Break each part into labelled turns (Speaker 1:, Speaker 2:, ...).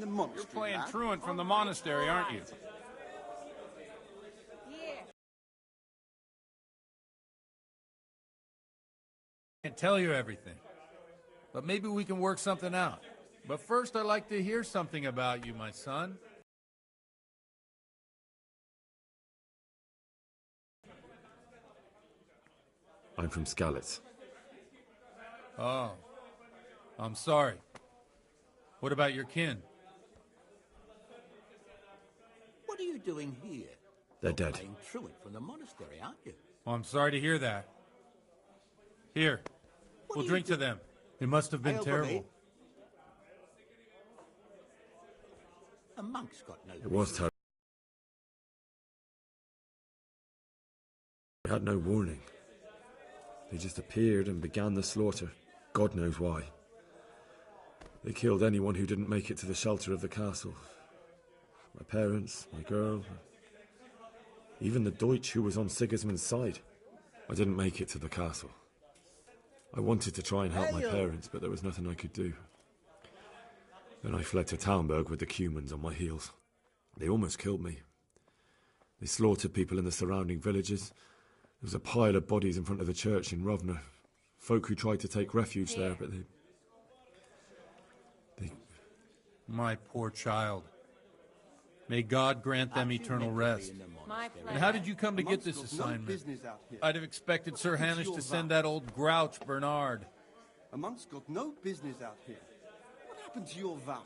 Speaker 1: the monastery.
Speaker 2: You're playing truant from the monastery, aren't you? I can't tell you everything, but maybe we can work something out. But first, I'd like to hear something about you, my son.
Speaker 3: I'm from Skalitz.
Speaker 2: Oh, I'm sorry. What about your kin?
Speaker 4: What are you doing here?
Speaker 3: They're
Speaker 4: You're
Speaker 3: dead.
Speaker 4: playing truant from the monastery, aren't you?
Speaker 2: Well, I'm sorry to hear that. Here, we'll drink to them. It must have been terrible.
Speaker 4: A monk's got no...
Speaker 3: It was terrible. We had no warning. They just appeared and began the slaughter. God knows why. They killed anyone who didn't make it to the shelter of the castle. My parents, my girl, even the Deutsch who was on Sigismund's side. I didn't make it to the castle. I wanted to try and help my parents, but there was nothing I could do. Then I fled to Talmberg with the Cumans on my heels. They almost killed me. They slaughtered people in the surrounding villages. There was a pile of bodies in front of the church in Rovna. Folk who tried to take refuge there, but they...
Speaker 2: My poor child. May God grant them eternal rest. And how did you come to get this assignment? I'd have expected Sir Hamish to send that old grouch, Bernard.
Speaker 1: A monk's got no business out here. What happened to your vows?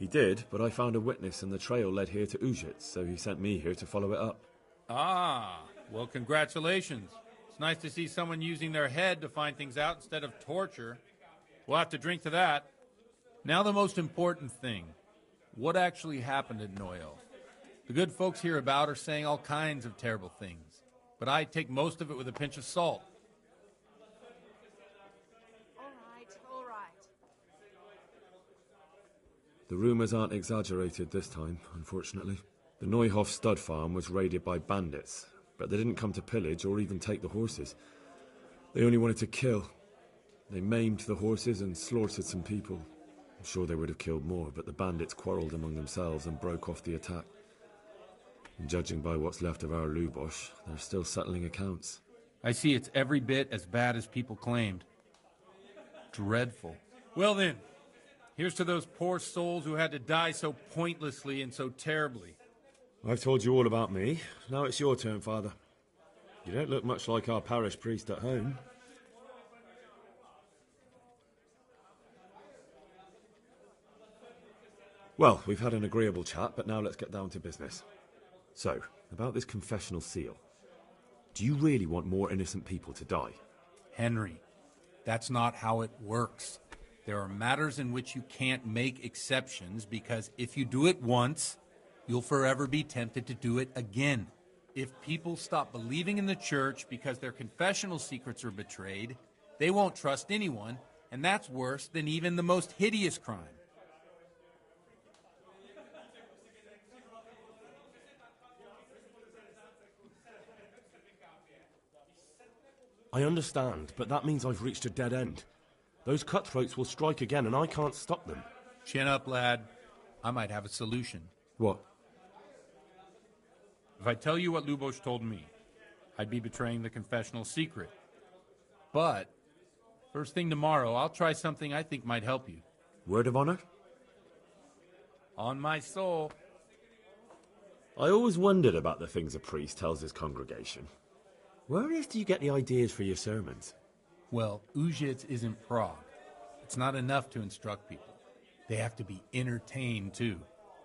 Speaker 3: He did, but I found a witness and the trail led here to Ujits, so he sent me here to follow it up.
Speaker 2: Ah, well, congratulations. It's nice to see someone using their head to find things out instead of torture. We'll have to drink to that. Now the most important thing. What actually happened at Noyo? The good folks hereabout are saying all kinds of terrible things, but I take most of it with a pinch of salt.
Speaker 5: All right.
Speaker 3: The rumours aren't exaggerated this time, unfortunately. The Neuhof stud farm was raided by bandits, but they didn't come to pillage or even take the horses. They only wanted to kill. They maimed the horses and slaughtered some people. I'm sure they would have killed more, but the bandits quarrelled among themselves and broke off the attack. And judging by what's left of our Lubosh, they're still settling accounts.
Speaker 2: I see it's every bit as bad as people claimed. Dreadful. Well then, here's to those poor souls who had to die so pointlessly and so terribly.
Speaker 3: I've told you all about me. Now it's your turn, Father. You don't look much like our parish priest at home. Well, we've had an agreeable chat, but now let's get down to business. So, about this confessional seal. Do you really want more innocent people to die?
Speaker 2: Henry, that's not how it works. There are matters in which you can't make exceptions because if you do it once, you'll forever be tempted to do it again. If people stop believing in the church because their confessional secrets are betrayed, they won't trust anyone, and that's worse than even the most hideous crime.
Speaker 6: I understand, but that means I've reached a dead end. Those cutthroats will strike again, and I can't stop them.
Speaker 2: Chin up, lad. I might have a solution.
Speaker 3: What?
Speaker 2: If I tell you what Lubosh told me, I'd be betraying the confessional secret. But, first thing tomorrow, I'll try something I think might help you.
Speaker 3: Word of honor?
Speaker 2: On my soul.
Speaker 3: I always wondered about the things a priest tells his congregation. Where on earth do you get the ideas for your sermons?
Speaker 2: Well, Ujits isn't Prague. It's not enough to instruct people. They have to be entertained, too.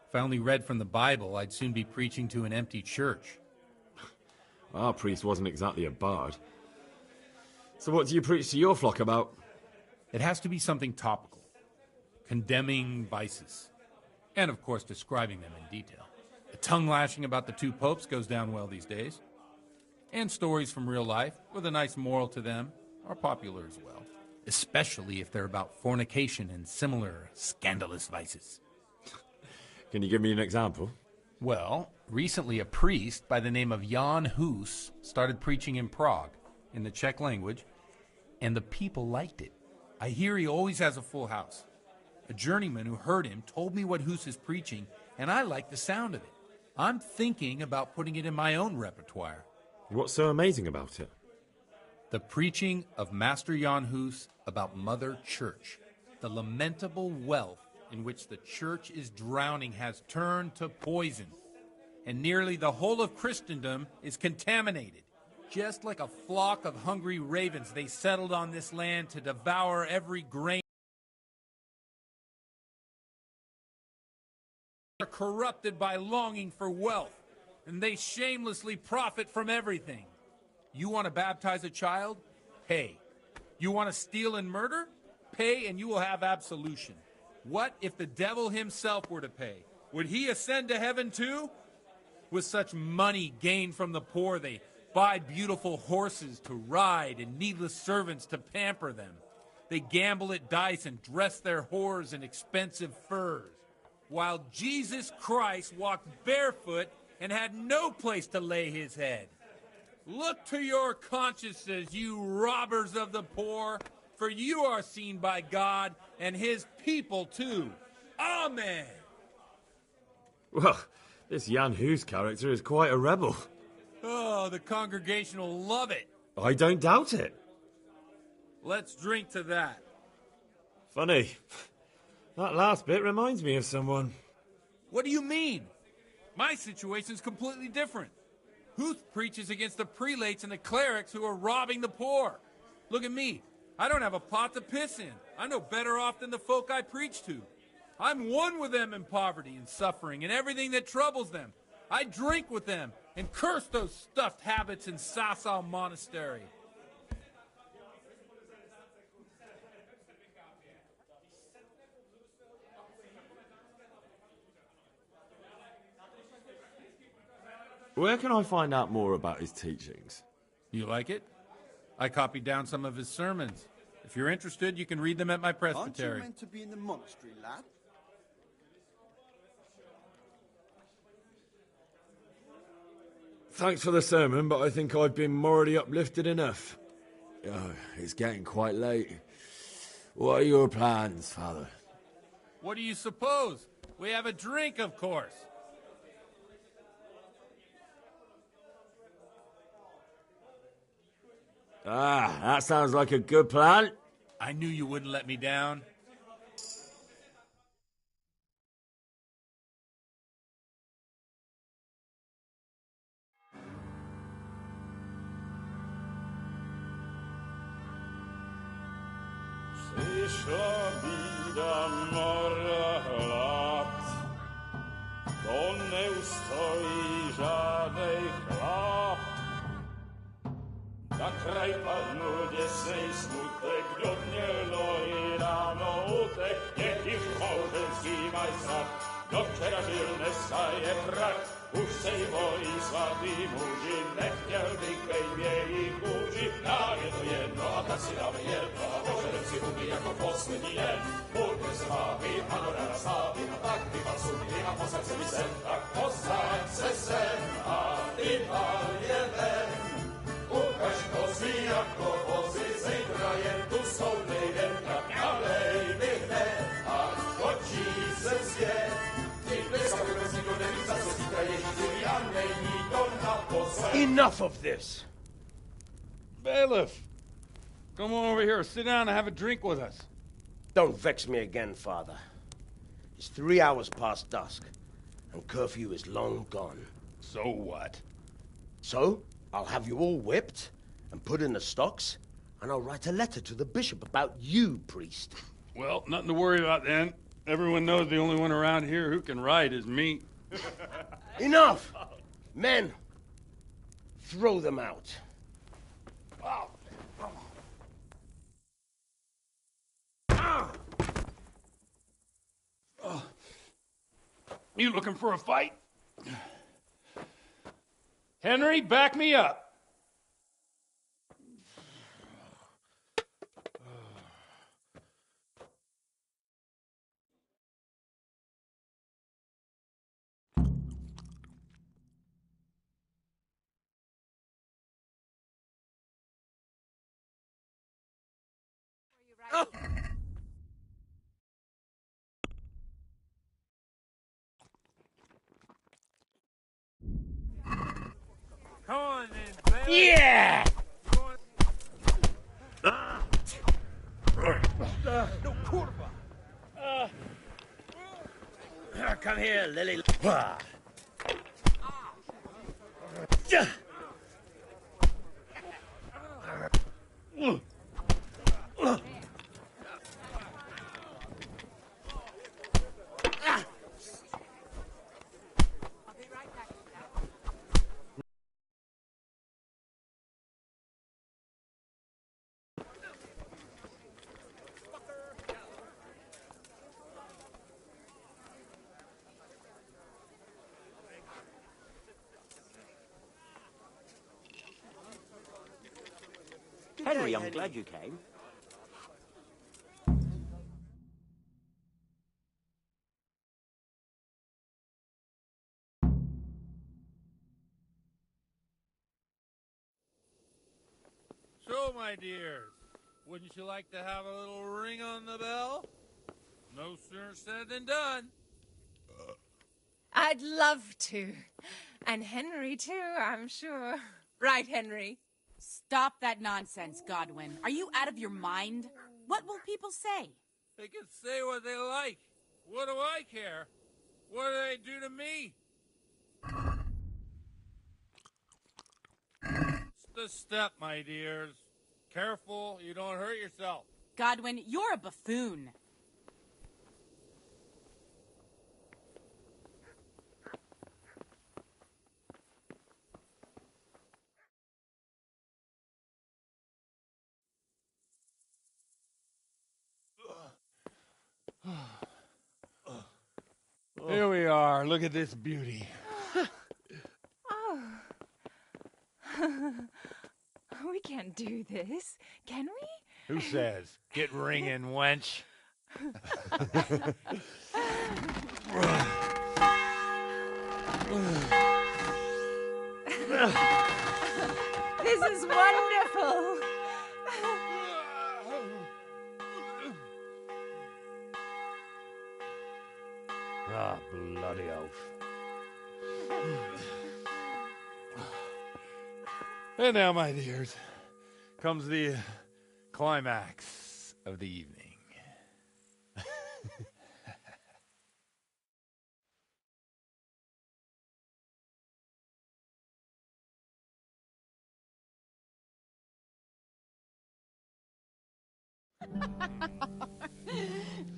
Speaker 2: If I only read from the Bible, I'd soon be preaching to an empty church.
Speaker 3: Our priest wasn't exactly a bard. So what do you preach to your flock about?
Speaker 2: It has to be something topical. Condemning vices. And, of course, describing them in detail. The tongue-lashing about the two popes goes down well these days. And stories from real life, with a nice moral to them, are popular as well. Especially if they're about fornication and similar scandalous vices.
Speaker 3: Can you give me an example?
Speaker 2: Well, recently a priest by the name of Jan Hus started preaching in Prague, in the Czech language, and the people liked it. I hear he always has a full house. A journeyman who heard him told me what Hus is preaching, and I like the sound of it. I'm thinking about putting it in my own repertoire.
Speaker 3: What's so amazing about it?
Speaker 2: The preaching of Master Jan Hus about Mother Church. The lamentable wealth in which the Church is drowning has turned to poison, and nearly the whole of Christendom is contaminated. Just like a flock of hungry ravens, they settled on this land to devour every grain. They're corrupted by longing for wealth, and they shamelessly profit from everything. You want to baptize a child? Pay. You want to steal and murder? Pay and you will have absolution. What if the devil himself were to pay? Would he ascend to heaven too? With such money gained from the poor, they buy beautiful horses to ride and needless servants to pamper them. They gamble at dice and dress their whores in expensive furs, while Jesus Christ walked barefoot and had no place to lay his head. Look to your consciences, you robbers of the poor, for you are seen by God and his people too. Amen.
Speaker 3: Well, this Jan Hus character is quite a rebel.
Speaker 2: Oh, the congregation will love it.
Speaker 3: I don't doubt it.
Speaker 2: Let's drink to that.
Speaker 3: Funny. That last bit reminds me of someone.
Speaker 2: What do you mean? My situation's completely different. Huth preaches against the prelates and the clerics who are robbing the poor. Look at me. I don't have a pot to piss in. I'm no better off than the folk I preach to. I'm one with them in poverty and suffering and everything that troubles them. I drink with them and curse those stuffed habits in Sasau Monastery.
Speaker 3: Where can I find out more about his teachings?
Speaker 2: You like it? I copied down some of his sermons. If you're interested, you can read them at my
Speaker 1: Aren't
Speaker 2: presbytery.
Speaker 1: you meant to be in the monastery, lad?
Speaker 3: Thanks for the sermon, but I think I've been morally uplifted enough. Oh, it's getting quite late. What are your plans, Father?
Speaker 2: What do you suppose? We have a drink, of course.
Speaker 3: Ah, that sounds like a good plan.
Speaker 2: I knew you wouldn't let me down.
Speaker 7: Przyszła bida mora lat, to nie ustoi żadnej chlap. Na kraj padł dziesnej smutek, do mnie loi rano utek, niech ich może zimaj sad, do wczera żylne staje prak, už sej bojí svatý muži, nechtěl bych bejmě jich užit, nám je to jedno a tak si dáme jedno a požerem si huby jako poslední den. Půjďme se váhy, ano rada slávy, a tak vypal sumy a posaď se mi sem, tak posaď se sem a vypal je ven. Ukaž kozy jako vozy, zítra jen tu soudnej den, tak nalej mi hned, až točí se svět.
Speaker 8: Enough of this!
Speaker 9: Bailiff, come on over here, sit down and have a drink with us.
Speaker 8: Don't vex me again, Father. It's 3 hours past dusk, and curfew is long gone.
Speaker 9: So what?
Speaker 8: So, I'll have you all whipped and put in the stocks, and I'll write a letter to the bishop about you, priest.
Speaker 9: Well, nothing to worry about then. Everyone knows the only one around here who can ride is me.
Speaker 8: Enough! Men, throw them out.
Speaker 9: Wow. You looking for a fight? Henry, back me up.
Speaker 5: Right.
Speaker 9: on then, Bailey.
Speaker 8: Yeah!
Speaker 9: No quarter.
Speaker 8: Come here, Lily.
Speaker 5: I'll be right back.
Speaker 8: Henry, I'm glad you came.
Speaker 9: So, my dears, wouldn't you like to have a little ring on the bell? No sooner said than done.
Speaker 5: I'd love to. And Henry, too, I'm sure. Right, Henry?
Speaker 10: Stop that nonsense, Godwin. Are you out of your mind? What will people say?
Speaker 9: They can say what they like. What do I care? What do they do to me? It's the step, my dears. Careful, you don't hurt yourself.
Speaker 10: Godwin, you're a buffoon.
Speaker 9: Here we are. Look at this beauty.
Speaker 5: Oh. We can't do this, can we?
Speaker 9: Who says? Get ringing, wench.
Speaker 5: This is wonderful.
Speaker 9: Ah, bloody oath. And now, my dears, comes the climax of the evening.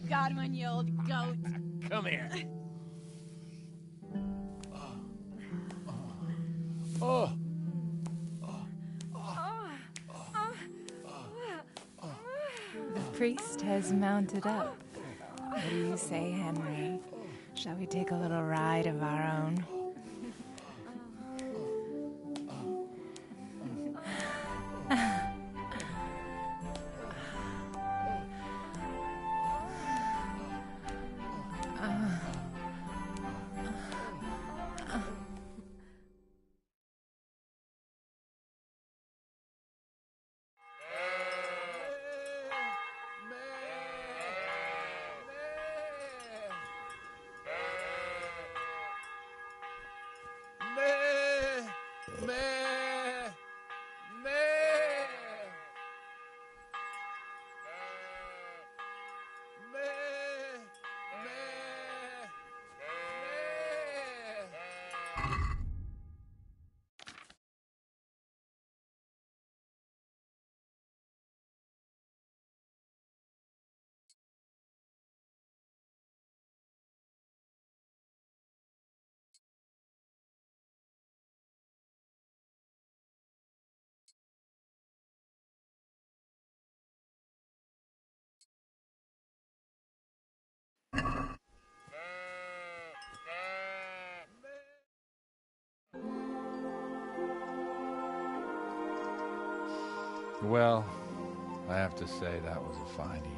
Speaker 10: Godwin, you old goat.
Speaker 9: Come here. Oh.
Speaker 5: The priest has mounted up. What do you say, Henry? Shall we take a little ride of our own?
Speaker 9: Well, I have to say that was a fine evening.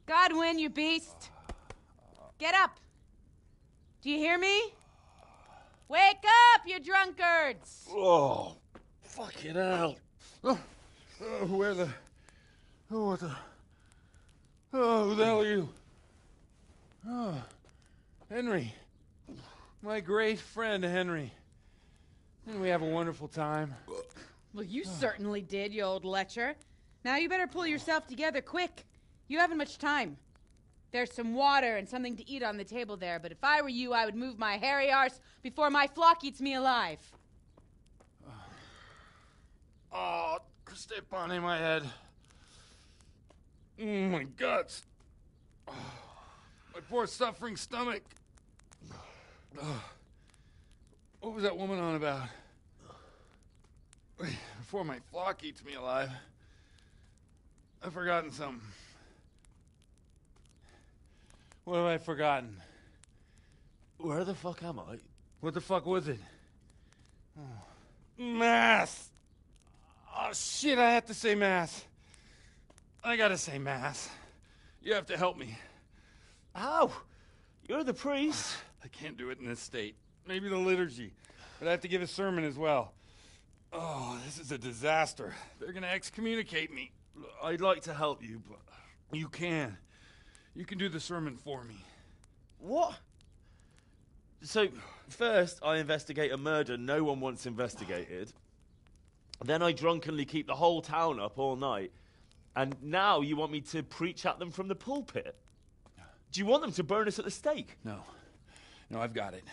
Speaker 10: Godwin, you beast! Get up! Do you hear me? Wake up, you drunkards!
Speaker 7: Oh, fucking hell. Where the... Oh, what the... Oh, who the hell are you? Oh, Henry. My great friend, Henry. Didn't we have a wonderful time?
Speaker 10: Well, you certainly did, you old lecher. Now you better pull yourself together quick. You haven't much time. There's some water and something to eat on the table there, but if I were you, I would move my hairy arse before my flock eats me alive.
Speaker 7: Oh, step on in my head. My guts. Oh, my poor suffering stomach. Oh, what was that woman on about? Before my flock eats me alive. I've forgotten something. What have I forgotten?
Speaker 6: Where the fuck am I?
Speaker 7: What the fuck was it? Oh. Mass! Oh, shit, I have to say mass. I gotta say mass. You have to help me.
Speaker 6: How? You're the priest.
Speaker 7: I can't do it in this state. Maybe the liturgy. But I have to give a sermon as well. Oh, this is a disaster. They're gonna excommunicate me.
Speaker 6: I'd like to help you, but...
Speaker 7: You can. You can do the sermon for me.
Speaker 6: What? So, first I investigate a murder no one wants investigated. Then I drunkenly keep the whole town up all night. And now you want me to preach at them from the pulpit? Do you want them to burn us at the stake?
Speaker 7: No. No, I've got it.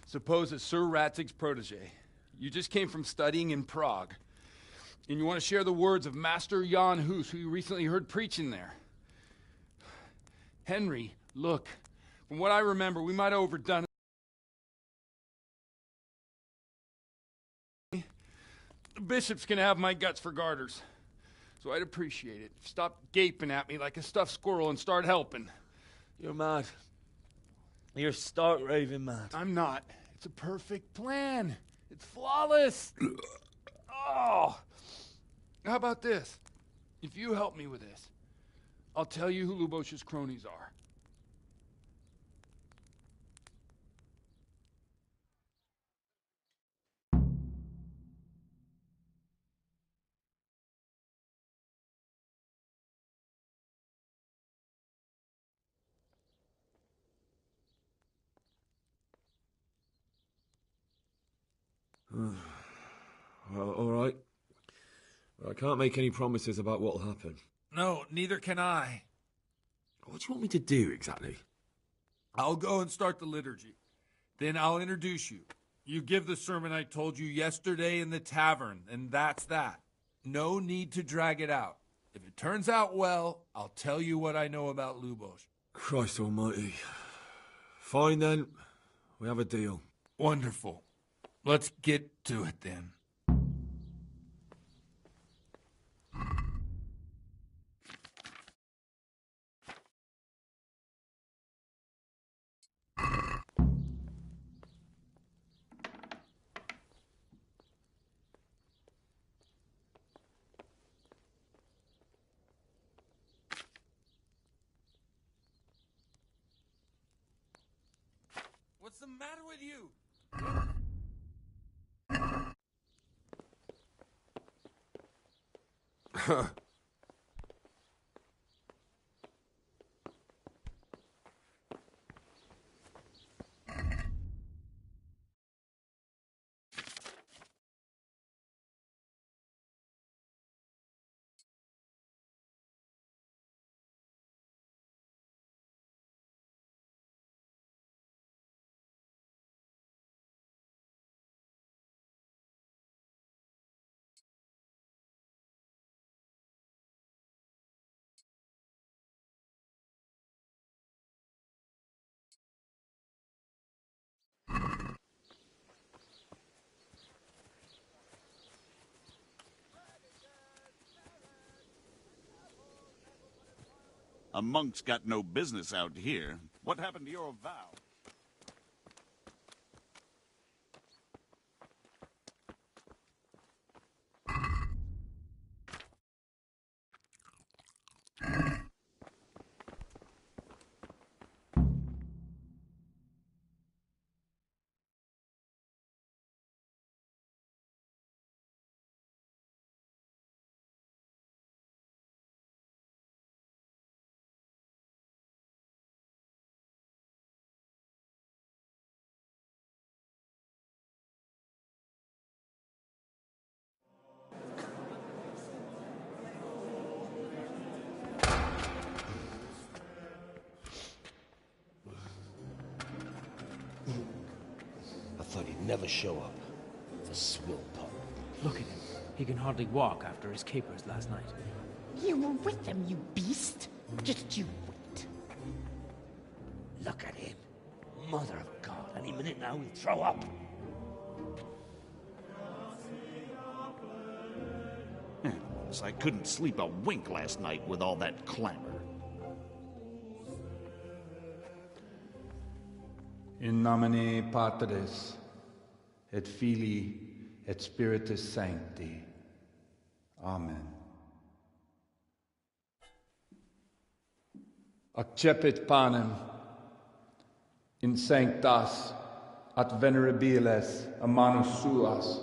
Speaker 7: Suppose that Sir Ratzig's protege. You just came from studying in Prague. And you want to share the words of Master Jan Hus, who you recently heard preaching there. Henry, look. From what I remember, we might have overdone it. The bishop's gonna have my guts for garters. So I'd appreciate it. Stop gaping at me like a stuffed squirrel and start helping.
Speaker 6: You're mad. You're stark raving mad.
Speaker 7: I'm not. It's a perfect plan. It's flawless. Oh. How about this? If you help me with this, I'll tell you who Lubosh's cronies are.
Speaker 3: Well, all right. But I can't make any promises about what'll happen.
Speaker 2: No, neither can I.
Speaker 3: What do you want me to do exactly?
Speaker 2: I'll go and start the liturgy. Then I'll introduce you. You give the sermon I told you yesterday in the tavern, and that's that. No need to drag it out. If it turns out well, I'll tell you what I know about Lubosh.
Speaker 3: Christ almighty. Fine then. We have a deal.
Speaker 2: Wonderful. Let's get to it then. What's the matter with you?
Speaker 11: A monk's got no business out here. What happened to your vow?
Speaker 8: never show up. The swill pot.
Speaker 12: Look at him. He can hardly walk after his capers last night.
Speaker 13: You were with them, you beast. Just you wait.
Speaker 8: Look at him. Mother of God. Any minute now he'll throw up.
Speaker 11: Heavens, I couldn't sleep a wink last night with all that clamor.
Speaker 14: In nomine Patris, et Filii, et Spiritus Sancti. Amen. Accepit panem in sanctas at venerabiles a manus suas.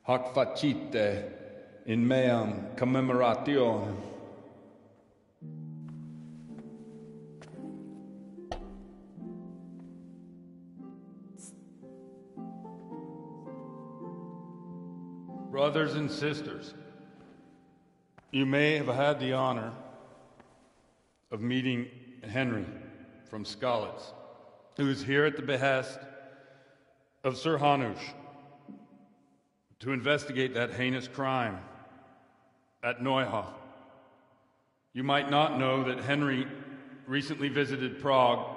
Speaker 14: Hac facite in meam commemorationem. Brothers and sisters, you may have had the honor of meeting Henry from Skalitz, who is here at the behest of Sir Hanush to investigate that heinous crime at Neuhof. You might not know that Henry recently visited Prague,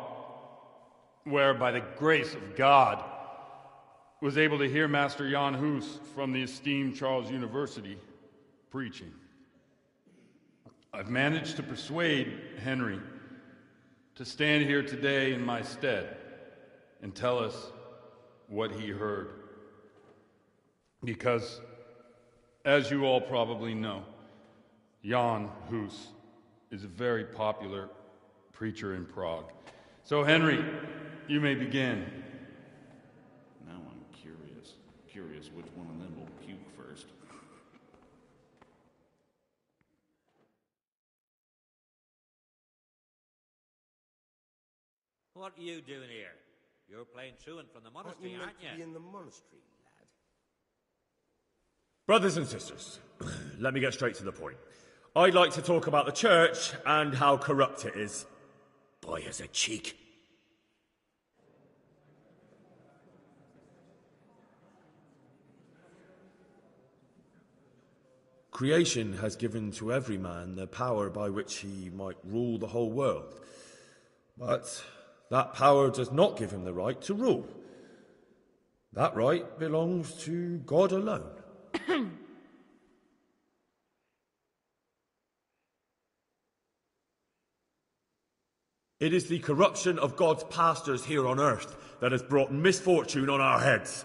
Speaker 14: where, by the grace of God, was able to hear Master Jan Hus from the esteemed Charles University preaching. I've managed to persuade Henry to stand here today in my stead and tell us what he heard. Because, as you all probably know, Jan Hus is a very popular preacher in Prague. So, Henry, you may begin.
Speaker 11: Now I'm curious which one of them will puke first.
Speaker 15: What are you doing here? You're playing truant from the monastery, aren't you?
Speaker 8: Be in the monastery, lad.
Speaker 16: Brothers and sisters, let me get straight to the point. I'd like to talk about the church and how corrupt it is.
Speaker 8: Boy has a cheek.
Speaker 3: Creation has given to every man the power by which he might rule the whole world. But that power does not give him the right to rule. That right belongs to God alone. It is the corruption of God's pastors here on earth that has brought misfortune on our heads.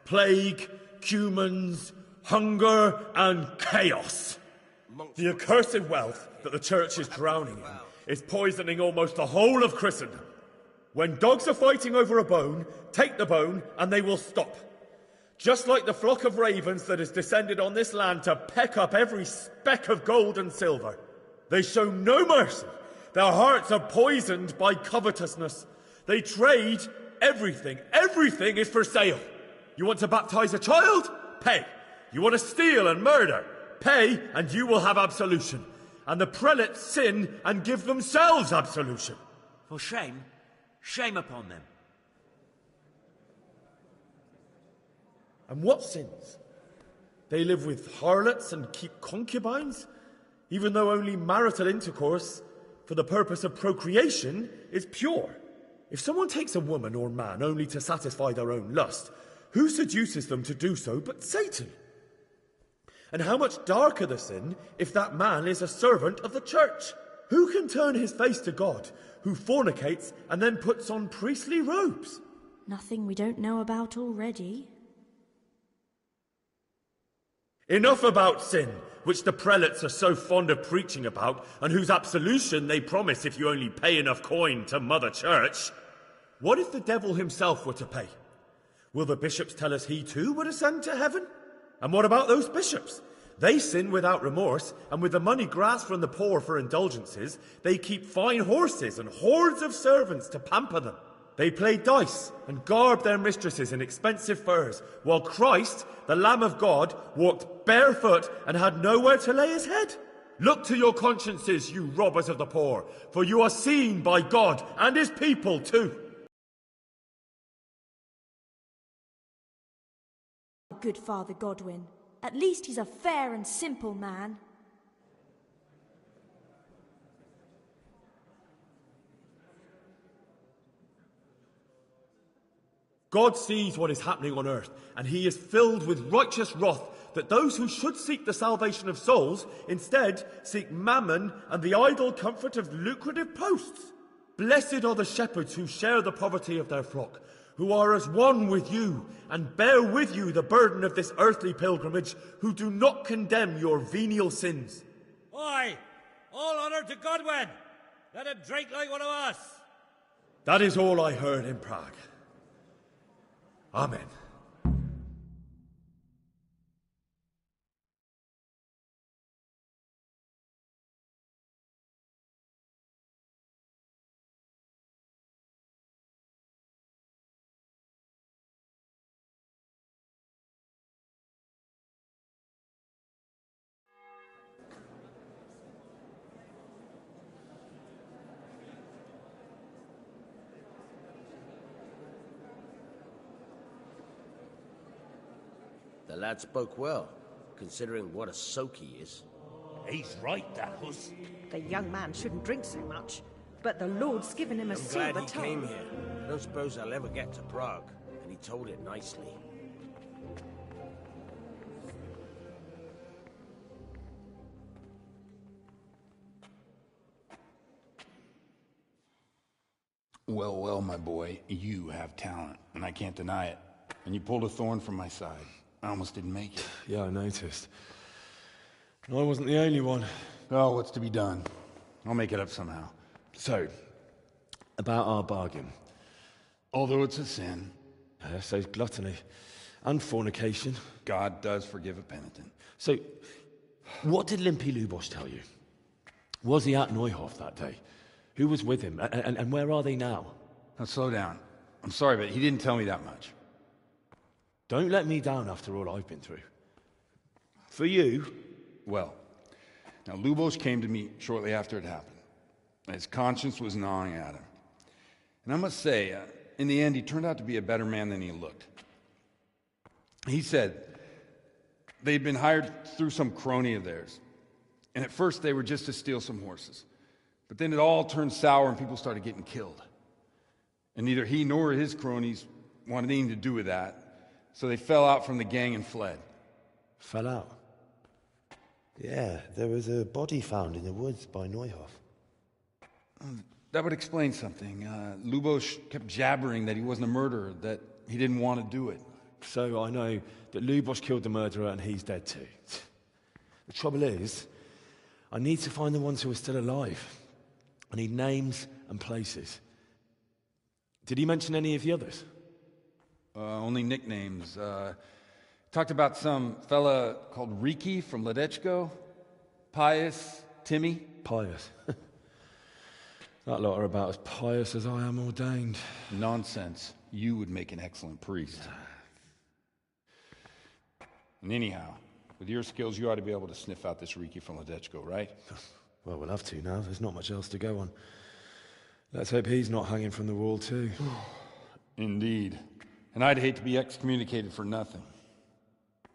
Speaker 3: Plague, cumens, hunger, and chaos. The accursed wealth that the church is drowning in is poisoning almost the whole of Christendom. When dogs are fighting over a bone, take the bone and they will stop. Just like the flock of ravens that has descended on this land to peck up every speck of gold and silver. They show no mercy. Their hearts are poisoned by covetousness. They trade everything. Everything is for sale. You want to baptize a child? Pay. You want to steal and murder? Pay, and you will have absolution. And the prelates sin and give themselves absolution.
Speaker 15: For shame. Shame upon them.
Speaker 16: And what sins? They live with harlots and keep concubines, even though only marital intercourse for the purpose of procreation is pure. If someone takes a woman or man only to satisfy their own lust, who seduces them to do so but Satan? And how much darker the sin if that man is a servant of the church? Who can turn his face to God, who fornicates and then puts on priestly robes?
Speaker 17: Nothing we don't know about already.
Speaker 16: Enough about sin, which the prelates are so fond of preaching about, and whose absolution they promise if you only pay enough coin to Mother Church. What if the devil himself were to pay? Will the bishops tell us he too would ascend to heaven? And what about those bishops? They sin without remorse, and with the money grasped from the poor for indulgences, they keep fine horses and hordes of servants to pamper them. They play dice and garb their mistresses in expensive furs, while Christ, the Lamb of God, walked barefoot and had nowhere to lay his head. Look to your consciences, you robbers of the poor, for you are seen by God and his people too.
Speaker 17: Good Father Godwin. At least he's a fair and simple man.
Speaker 16: God sees what is happening on earth, and he is filled with righteous wrath that those who should seek the salvation of souls instead seek mammon and the idle comfort of lucrative posts. Blessed are the shepherds who share the poverty of their flock, who are as one with you and bear with you the burden of this earthly pilgrimage, who do not condemn your venial sins.
Speaker 15: Oi! All honour to Godwin! Let him drink like one of us!
Speaker 16: That is all I heard in Prague. Amen.
Speaker 8: The lad spoke well, considering what a soak he is.
Speaker 15: He's right, that huss.
Speaker 18: The young man shouldn't drink so much, but the Lord's given him a
Speaker 8: I'm
Speaker 18: silver
Speaker 8: glad he
Speaker 18: tongue.
Speaker 8: came here. I don't suppose I'll ever get to Prague, and he told it nicely.
Speaker 14: Well, well, my boy, you have talent, and I can't deny it. And you pulled a thorn from my side. I almost didn't make it.
Speaker 3: Yeah, I noticed. And I wasn't the only one.
Speaker 14: Oh, what's to be done? I'll make it up somehow.
Speaker 3: So, about our bargain.
Speaker 14: Although it's a sin.
Speaker 3: So's gluttony. And fornication.
Speaker 14: God does forgive a penitent.
Speaker 3: So, what did Limpy Lubos tell you? Was he at Neuhof that day? Who was with him? And where are they now?
Speaker 14: Now, slow down. I'm sorry, but he didn't tell me that much.
Speaker 3: Don't let me down after all I've been through. For you?
Speaker 14: Well, now Lubos came to me shortly after it happened. His conscience was gnawing at him. And I must say, in the end, he turned out to be a better man than he looked. He said they'd been hired through some crony of theirs. And at first they were just to steal some horses. But then it all turned sour and people started getting killed. And neither he nor his cronies wanted anything to do with that. So they fell out from the gang and fled.
Speaker 3: Fell out? Yeah, there was a body found in the woods by Neuhof.
Speaker 14: That would explain something. Lubos kept jabbering that he wasn't a murderer, that he didn't want to do it.
Speaker 3: So I know that Lubos killed the murderer and he's dead too. The trouble is, I need to find the ones who are still alive. I need names and places. Did he mention any of the others?
Speaker 14: Only nicknames. Talked about some fella called Riki from Ledechko, Pius, Timmy.
Speaker 3: Pius. That lot are about as pious as I am ordained.
Speaker 14: Nonsense. You would make an excellent priest. And anyhow, with your skills, you ought to be able to sniff out this Riki from Ledechko, right?
Speaker 3: Well, we'll have to now. There's not much else to go on. Let's hope he's not hanging from the wall too.
Speaker 14: Indeed. And I'd hate to be excommunicated for nothing.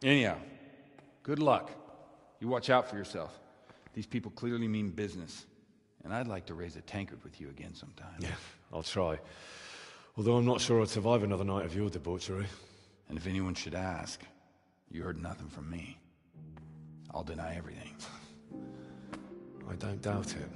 Speaker 14: Anyhow, good luck. You watch out for yourself. These people clearly mean business. And I'd like to raise a tankard with you again sometime.
Speaker 3: Yeah, I'll try. Although I'm not sure I'd survive another night of your debauchery.
Speaker 14: And if anyone should ask, you heard nothing from me. I'll deny everything.
Speaker 3: I don't doubt it.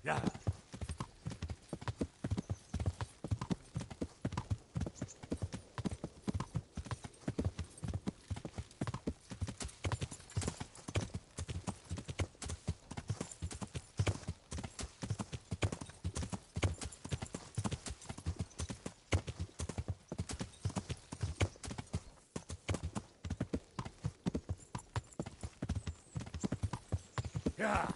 Speaker 15: Yeah. Yeah.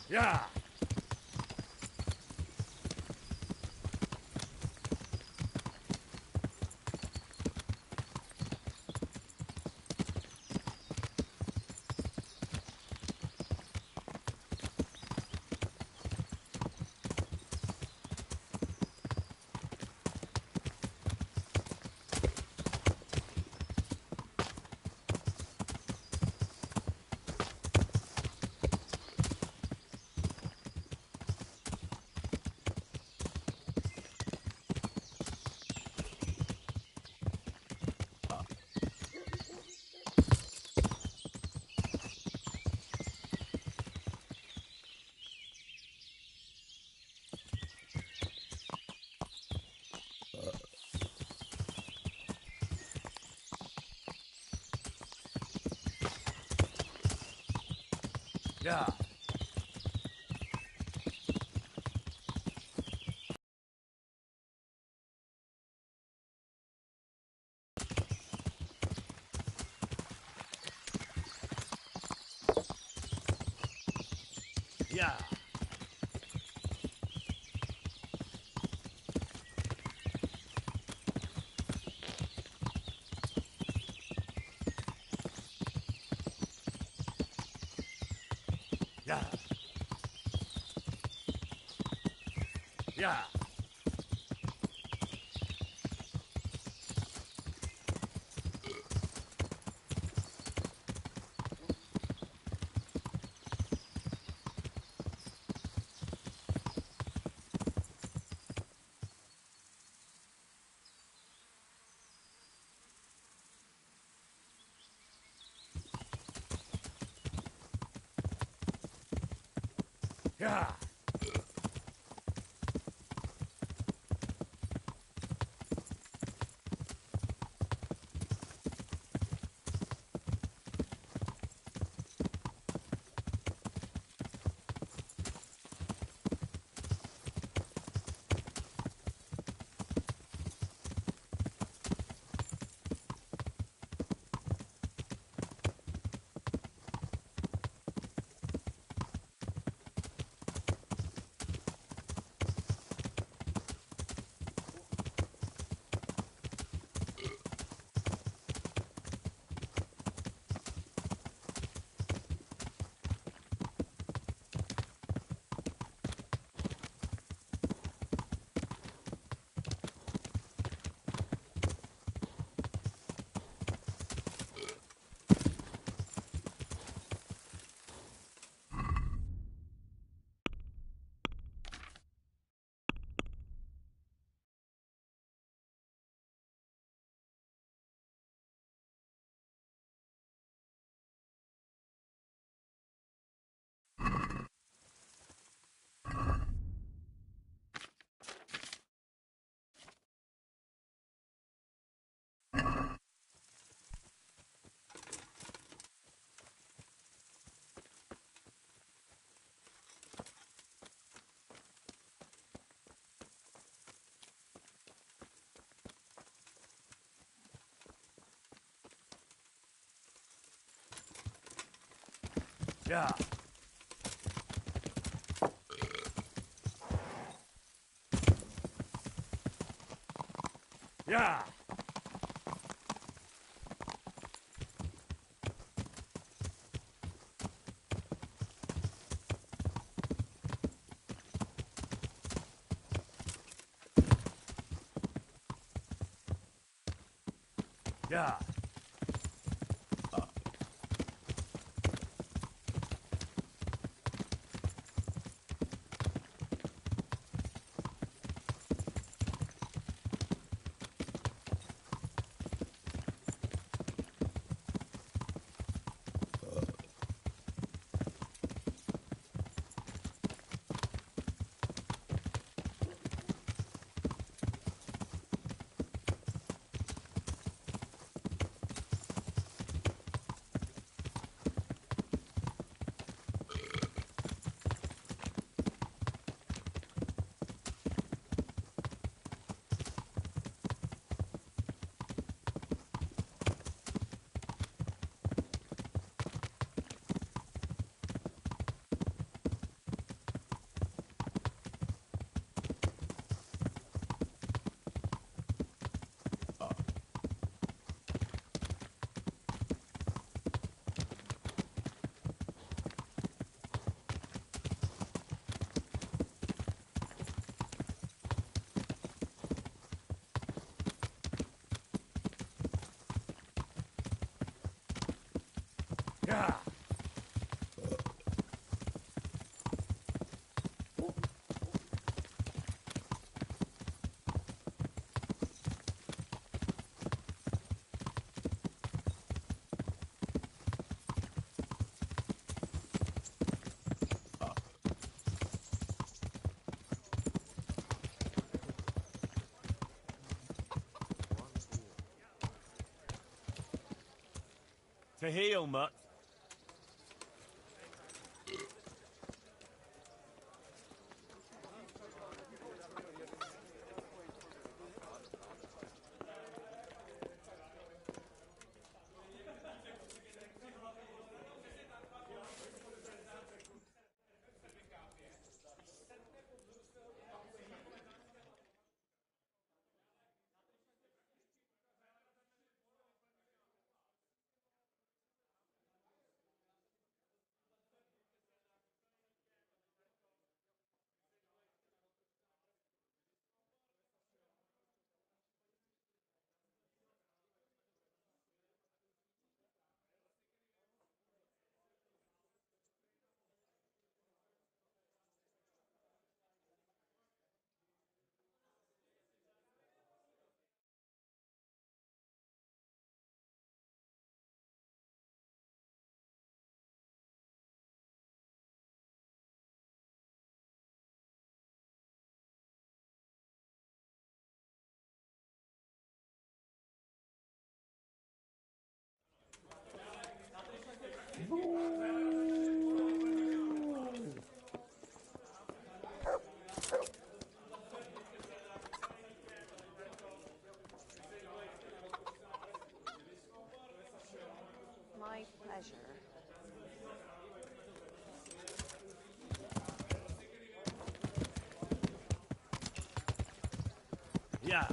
Speaker 15: Yeah. Yeah. Yeah. Yeah. Yeah. Yeah. Yeah. Yeah. Yeah. Yeah.
Speaker 6: To heal, Mutt.
Speaker 19: My pleasure.
Speaker 15: Yeah.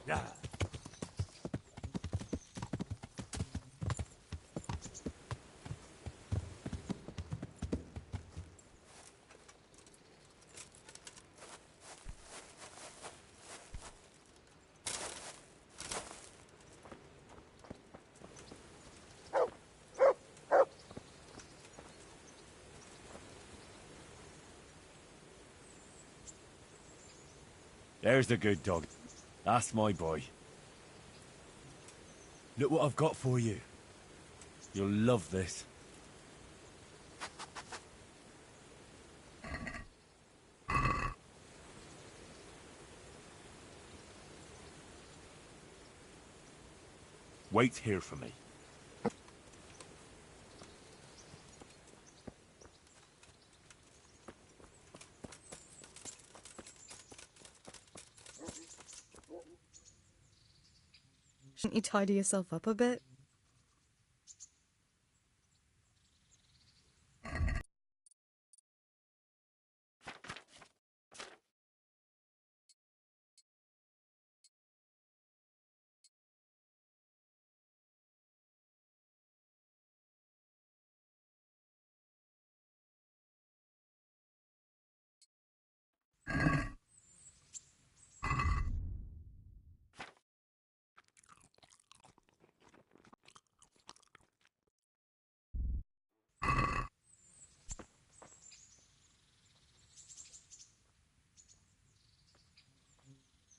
Speaker 15: Yeah.
Speaker 20: There's the good dog. That's my boy. Look what I've got for you. You'll love this. Wait here for me.
Speaker 21: Shouldn't you tidy yourself up a bit?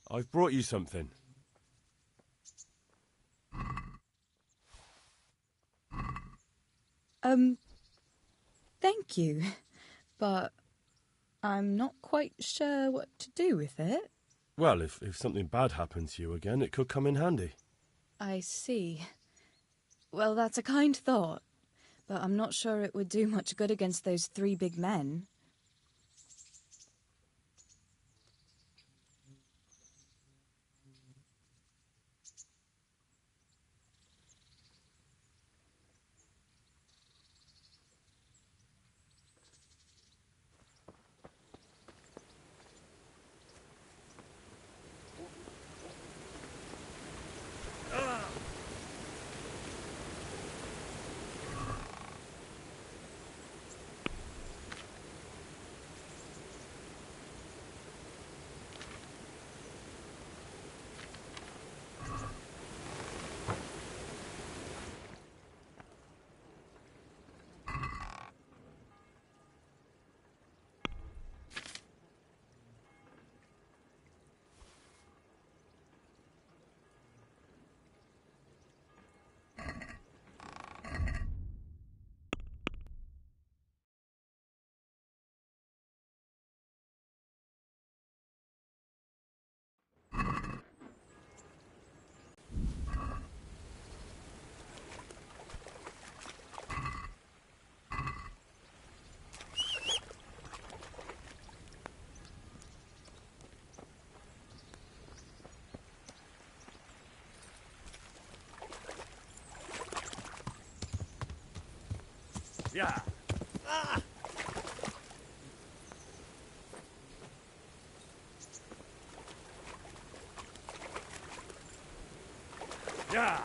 Speaker 20: I've brought you something.
Speaker 21: Thank you, but I'm not quite sure what to do with it.
Speaker 22: Well, if something bad happens to you again, it could come in handy.
Speaker 21: I see. Well, that's a kind thought, but I'm not sure it would do much good against those 3 big men.
Speaker 20: Yeah. Ah! Yeah.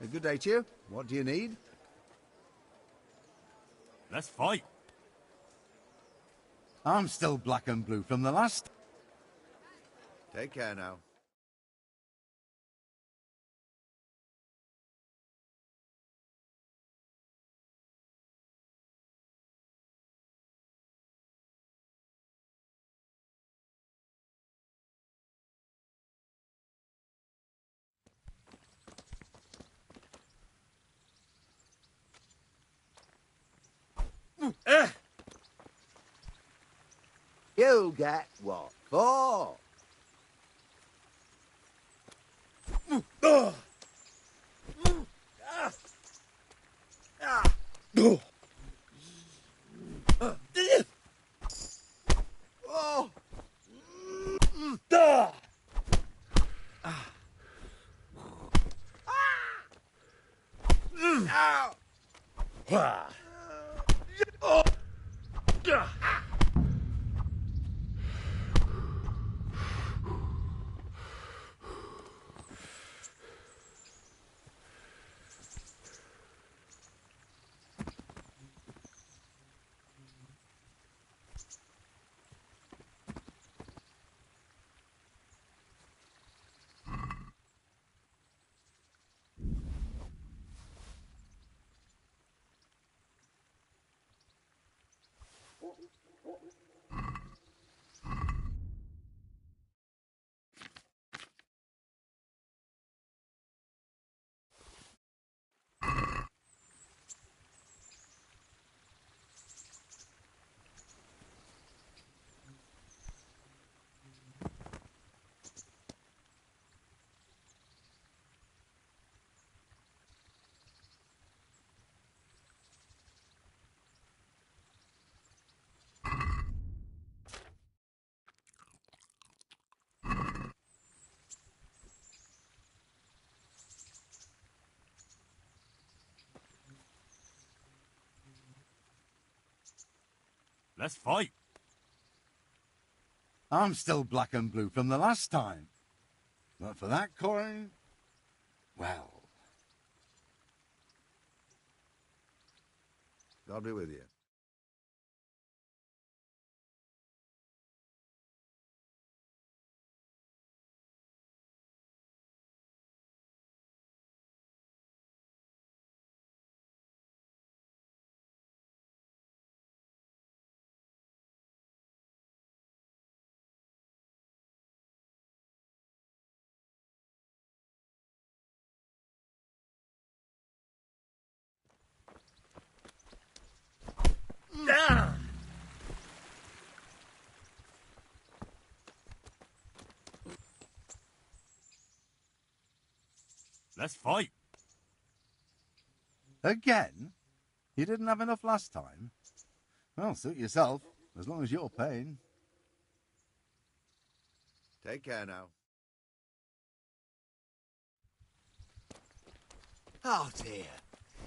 Speaker 1: A good day to you. What do you need?
Speaker 20: Let's fight.
Speaker 1: I'm still black and blue from the last. Take care now. You get what for?
Speaker 20: Let's fight.
Speaker 1: I'm still black and blue from the last time. But for that coin, well. God be with you.
Speaker 20: Let's fight.
Speaker 1: Again? You didn't have enough last time? Well, suit yourself, as long as you're paying. Take care now.
Speaker 8: Oh dear.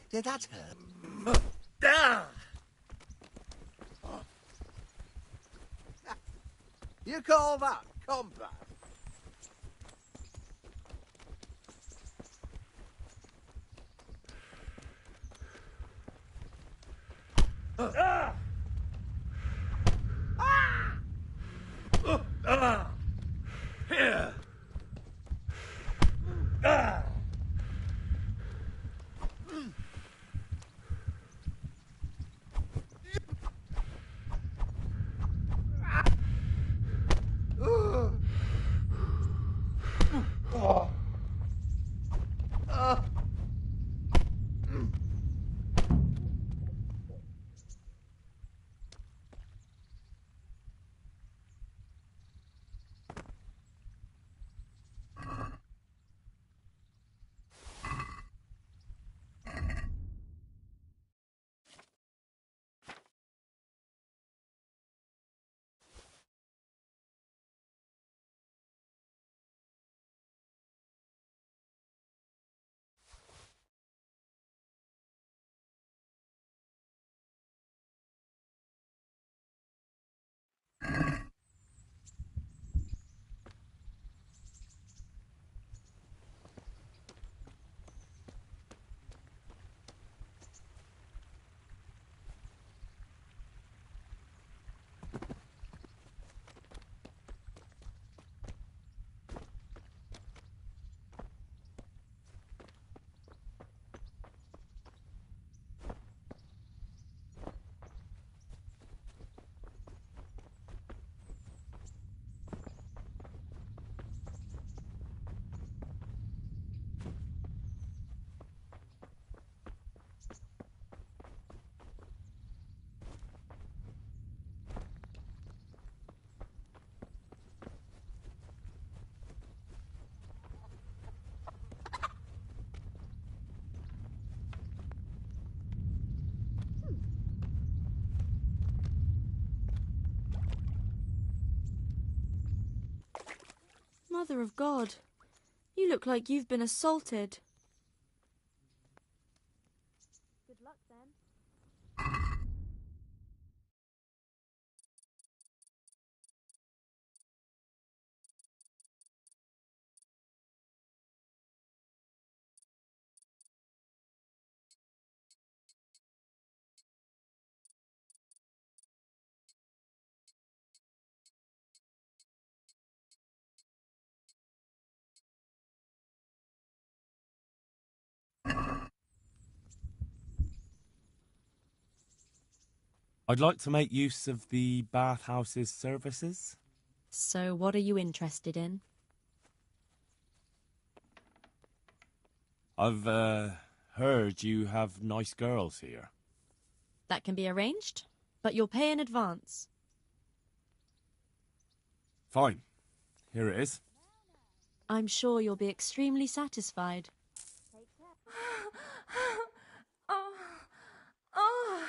Speaker 8: Did that hurt?
Speaker 1: You call that combat?
Speaker 20: Here.
Speaker 17: Mother of God, you look like you've been assaulted. Good luck then.
Speaker 20: I'd like to make use of the bathhouse's services.
Speaker 4: So what are you interested in?
Speaker 20: I've heard you have nice girls here.
Speaker 4: That can be arranged, but you'll pay in advance.
Speaker 20: Fine. Here it is.
Speaker 4: I'm sure you'll be extremely satisfied.
Speaker 17: Oh, oh, oh, oh.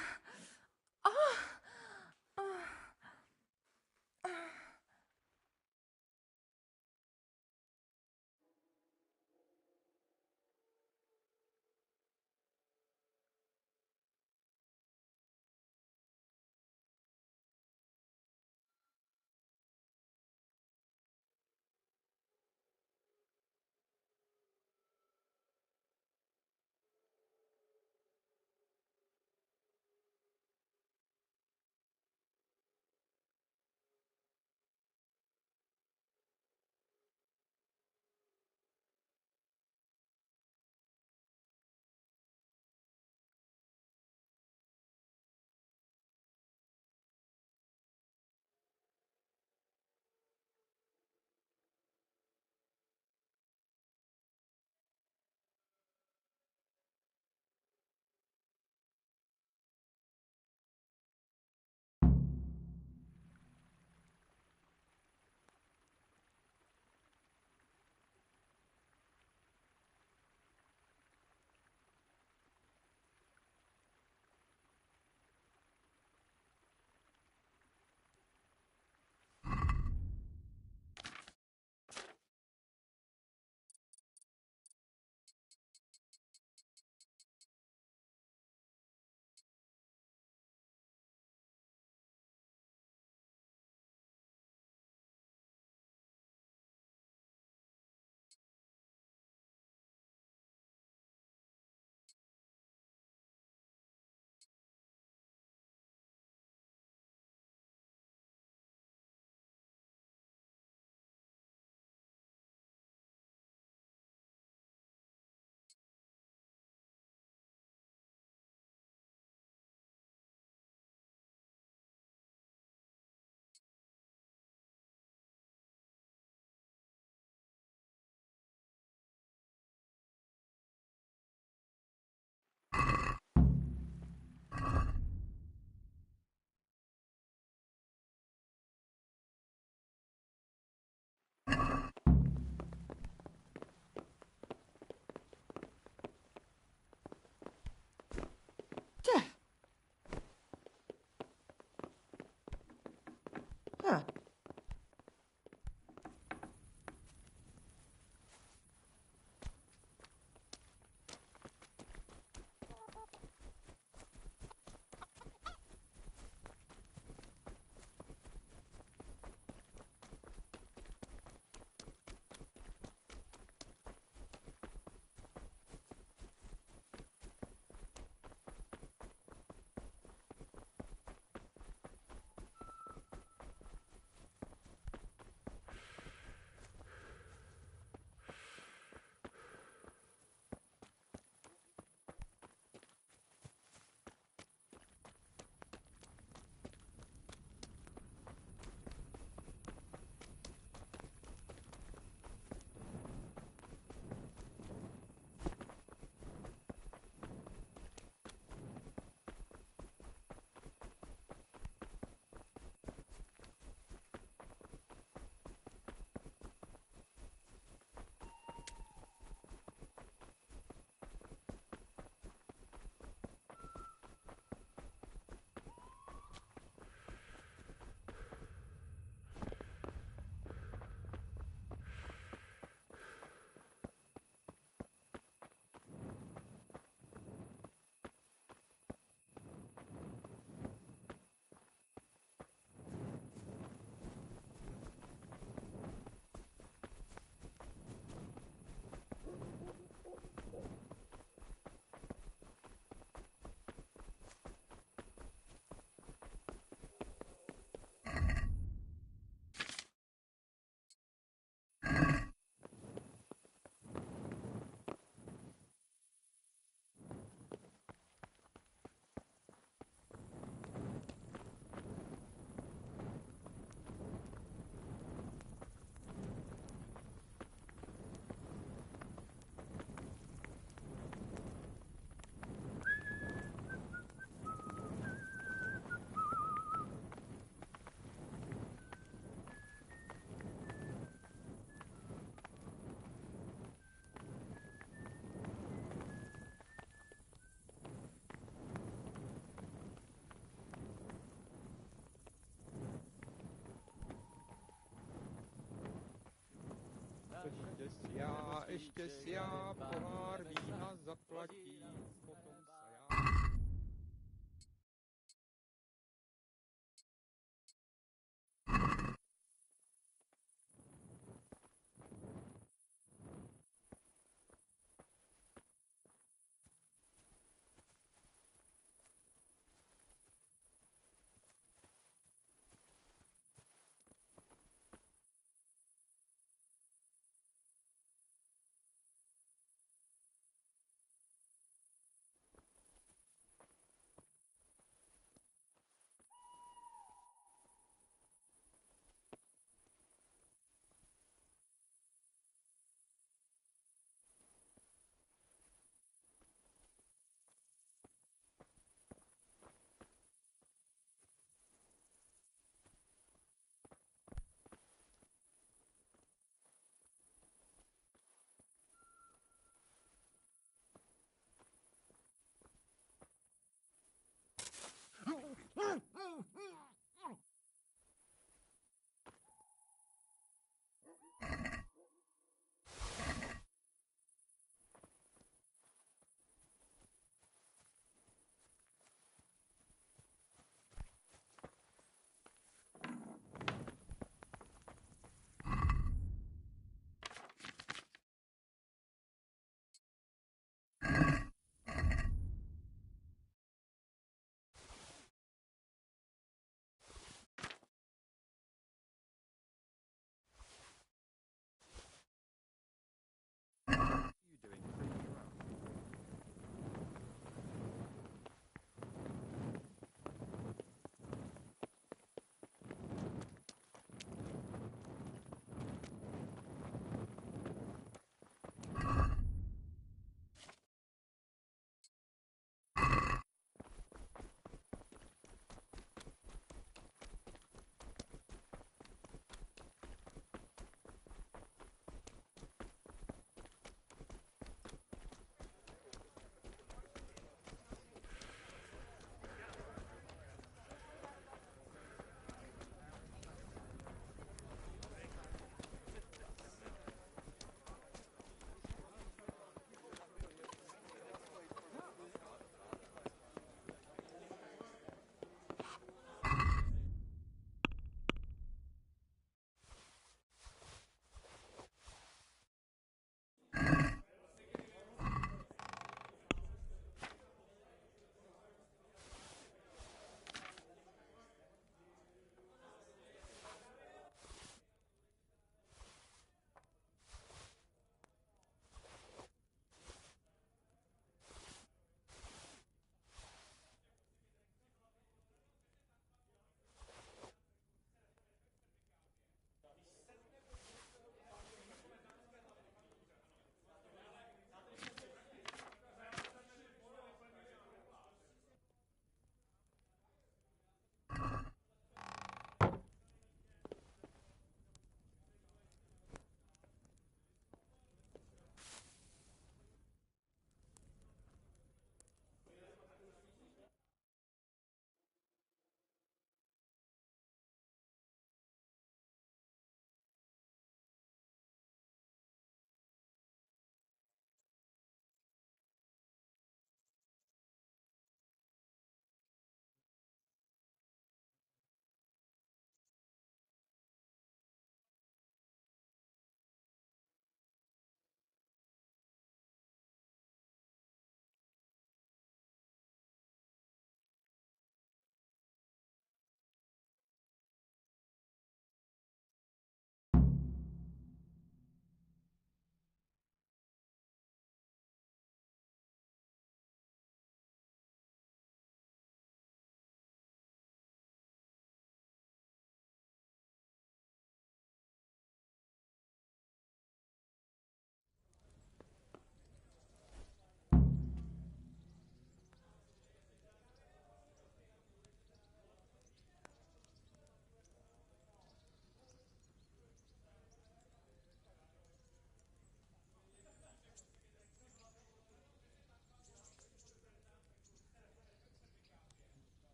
Speaker 5: ještě si já pohár vína zaplatí, potom se já...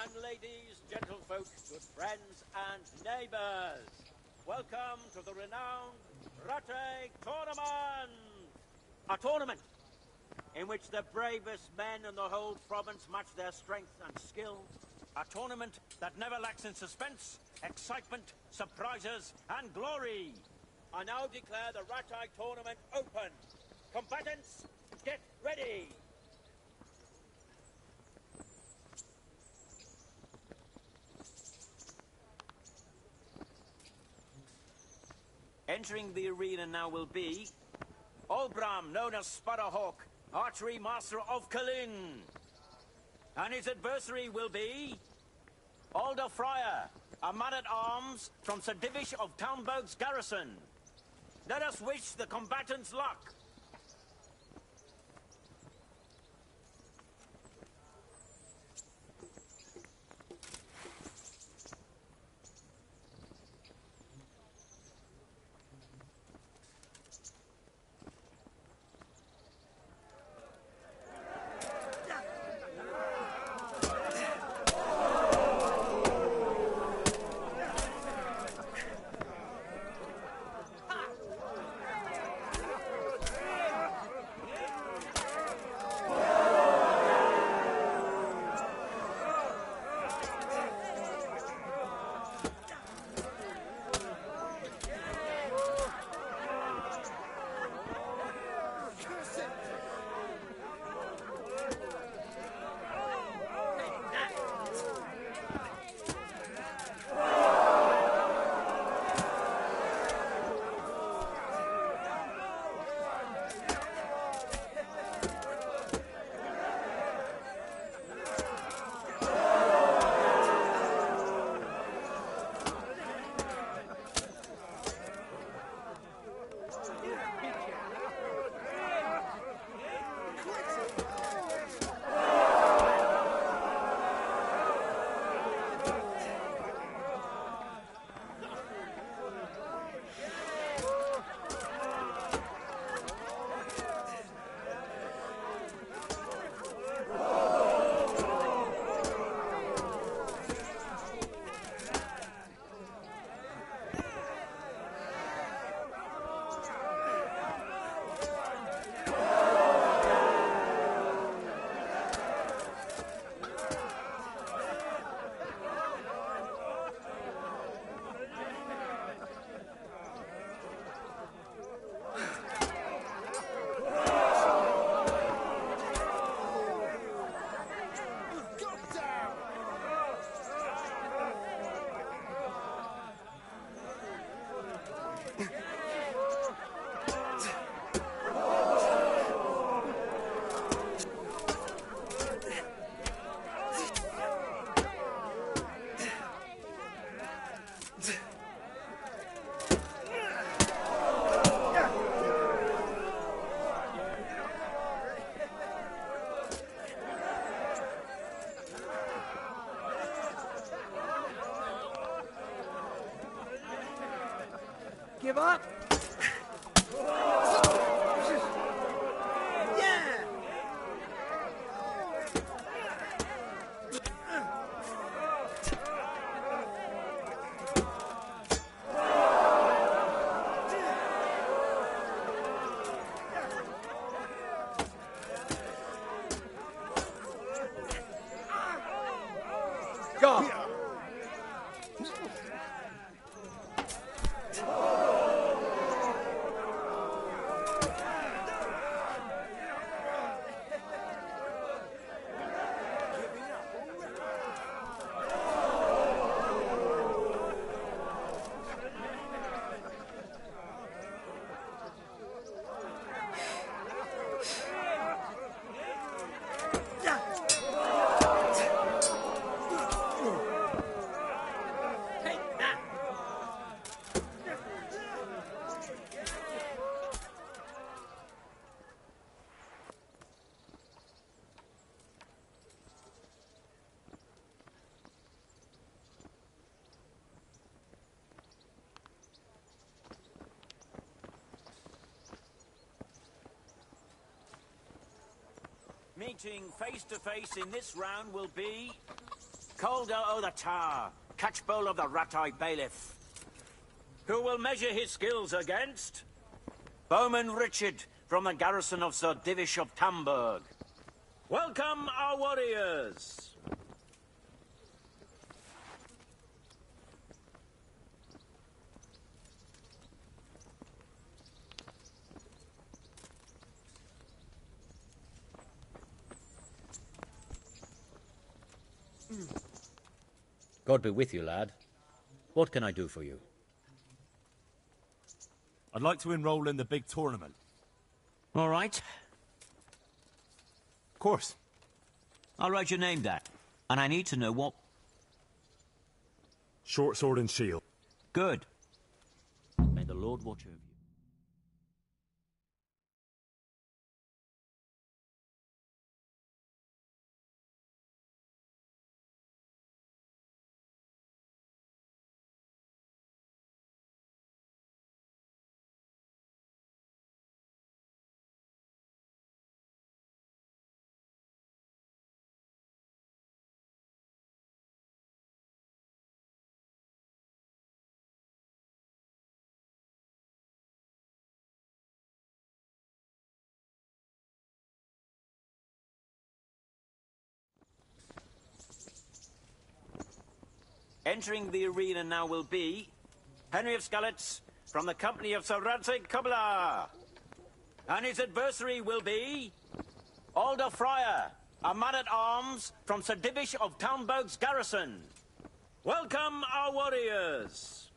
Speaker 15: and ladies, gentlefolk, good friends and neighbors, welcome to the renowned Rate Tournament! A tournament in which the bravest men in the whole province match their strength and skill. A tournament that never lacks in suspense, excitement, surprises, and glory. I now declare the Rate Tournament open. Combatants, get ready! Entering the arena now will be Olbram, known as Sparrowhawk, archery master of Kalin. And his adversary will be Alder Fryer, a man-at-arms from Sir Divish of Townburg's garrison. Let us wish the combatants luck.
Speaker 5: Give up? Go!
Speaker 15: Meeting face to face in this round will be Calder o' the Tower, Catchpole of the Rat-Eye Bailiff. Who will measure his skills against? Bowman Richard from the garrison of Sir Divish of Tamburg. Welcome, our warriors!
Speaker 9: God be with you, lad. What can I do for you?
Speaker 20: I'd like to enroll in the big tournament.
Speaker 9: All right.
Speaker 20: Of course.
Speaker 9: I'll write your name down. And I need to know what...
Speaker 3: Short sword and shield.
Speaker 9: Good. May the Lord watch over you.
Speaker 15: Entering the arena now will be Henry of Skalitz from the company of Sir Radzig Kobyla. And his adversary will be Alder Fryer, a man-at-arms from Sir Divish of Tamburg's garrison. Welcome, our warriors!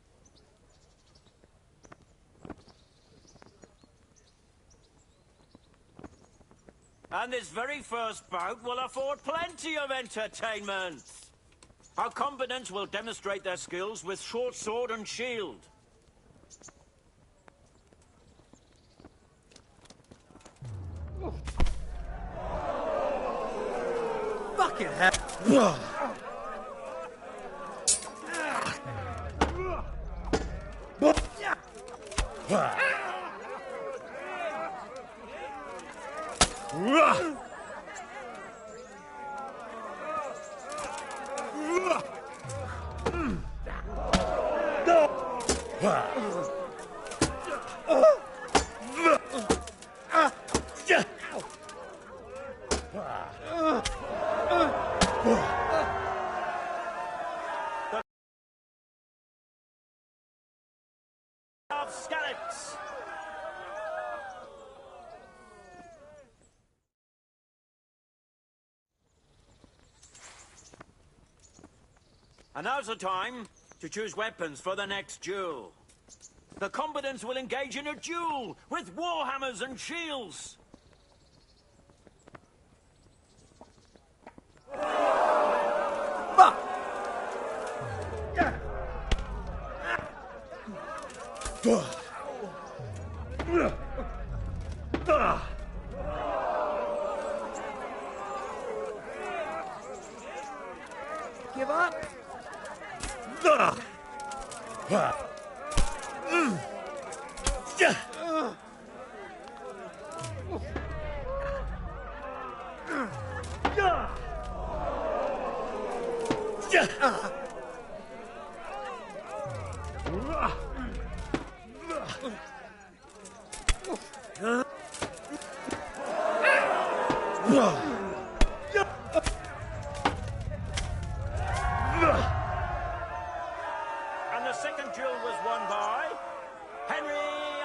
Speaker 15: And this very first bout will afford plenty of entertainment. Our combatants will demonstrate their skills with short sword and shield. Fucking hell! Of Skalitz. And now's the time to choose weapons for the next duel. The combatants will engage in a duel with warhammers and shields.
Speaker 18: Give up. And the second duel was won by Henry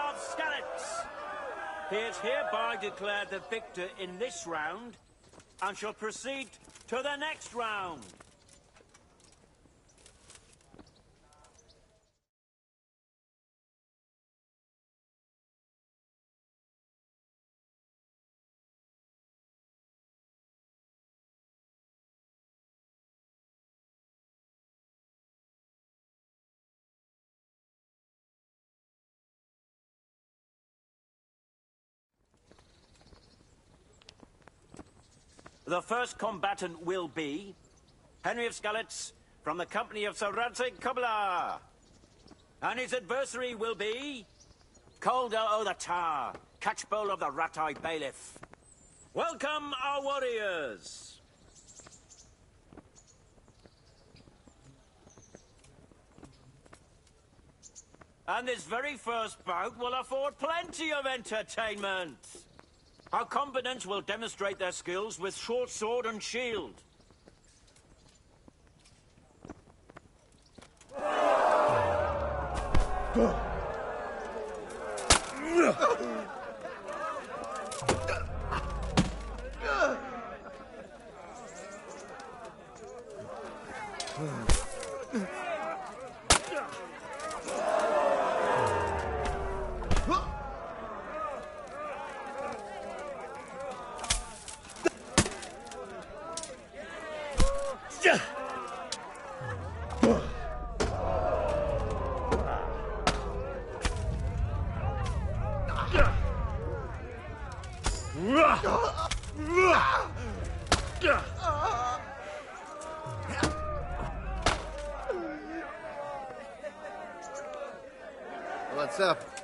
Speaker 18: of Skalitz. He is hereby declared the victor in this round and shall proceed to the next round. The first combatant will be Henry of Skalitz from the company of Sir Radzig Kobyla. And his adversary will be Calder o' the Tower, Catchpole of the Rat-Eye Bailiff. Welcome, our warriors! And this very first bout will afford plenty of entertainment. Our combatants will demonstrate their skills with short sword and shield.
Speaker 1: What's up?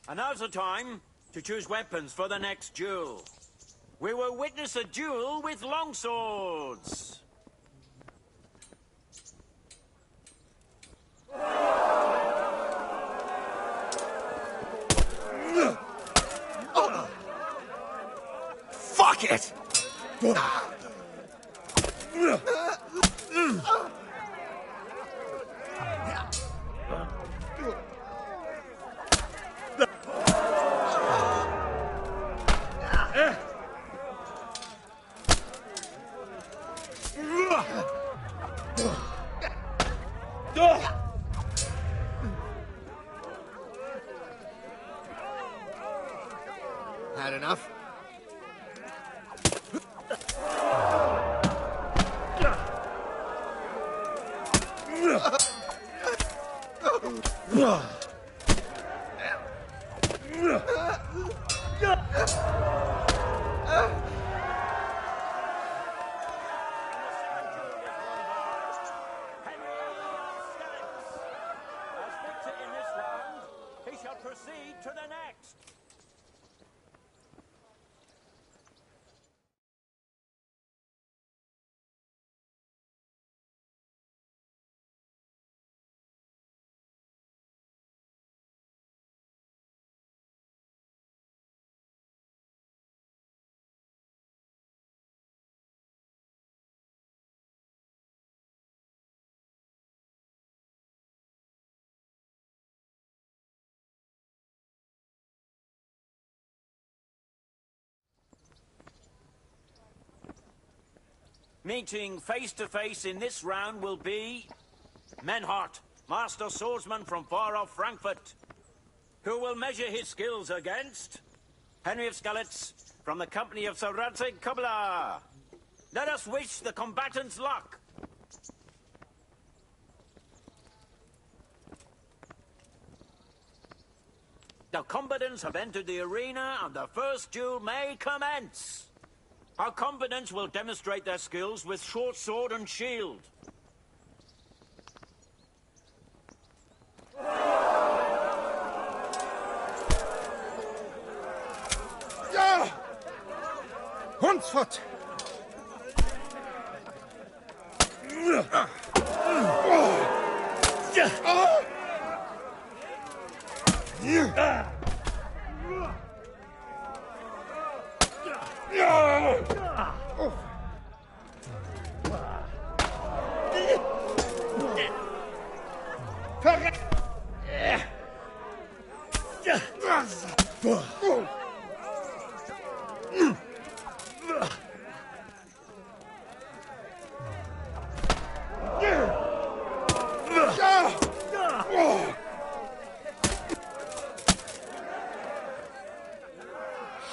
Speaker 1: And now's the time to choose weapons for the next duel. We will witness a duel with longswords.
Speaker 16: Fuck it!
Speaker 1: Had enough?
Speaker 18: Proceed to the next. Meeting face to face in this round will be Menhart, master swordsman from far off Frankfurt, who will measure his skills against Henry of Skalitz from the company of Sir Radzig Kobyla. Let us wish the combatants luck. The combatants have entered the arena and the first duel may commence. Our combatants will demonstrate their skills with short sword and shield.
Speaker 5: Ja! Hundsfoot!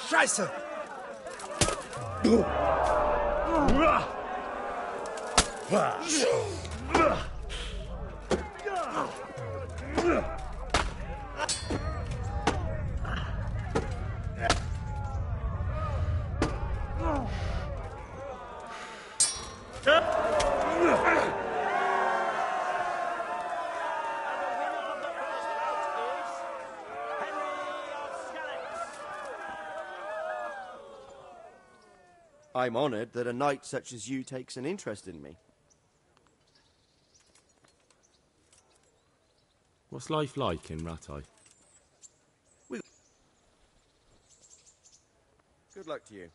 Speaker 5: Scheiße!
Speaker 7: I'm honoured that a knight such as you takes an interest in me.
Speaker 22: What's life like in Rattay?
Speaker 7: Good luck to you.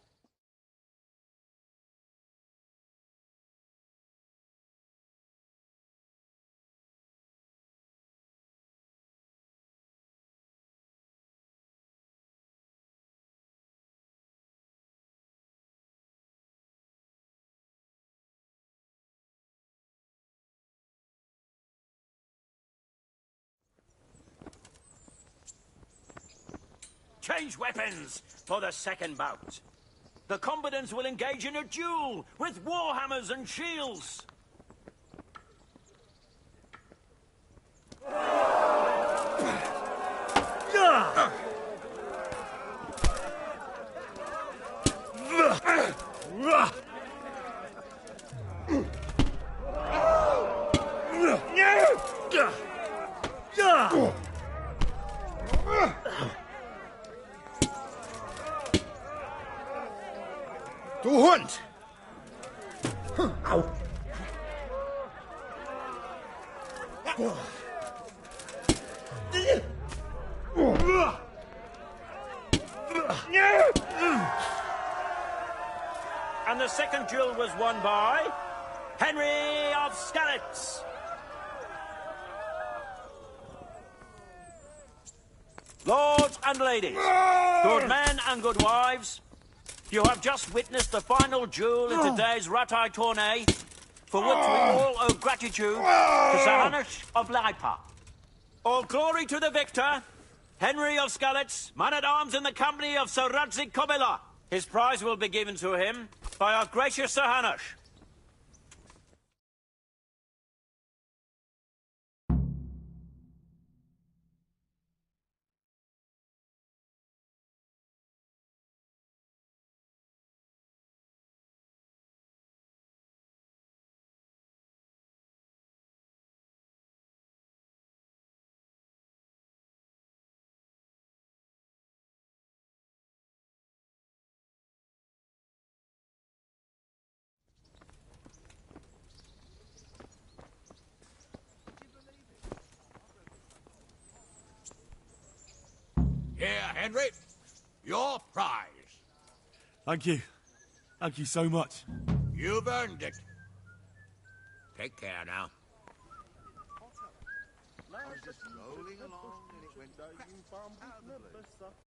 Speaker 1: Change weapons for the second bout. The combatants will engage in a duel with warhammers and shields.
Speaker 5: Du Hund! Au!
Speaker 1: And the second duel was won by Henry of Skalitz. Lords and ladies, good men and good wives, you have just witnessed the final duel in today's Rattay tourney, for which we all owe gratitude to Sir Hanush of Laipa. All glory to the victor, Henry of Skalitz, man-at-arms in the company of Sir Radzig Kobyla. His prize will be given to him by our gracious Sir Hanush.
Speaker 10: Here, Henry, your prize.
Speaker 22: Thank you. Thank you so much.
Speaker 10: You've earned it. Take care now.
Speaker 5: Rolling along and it went out of the blue.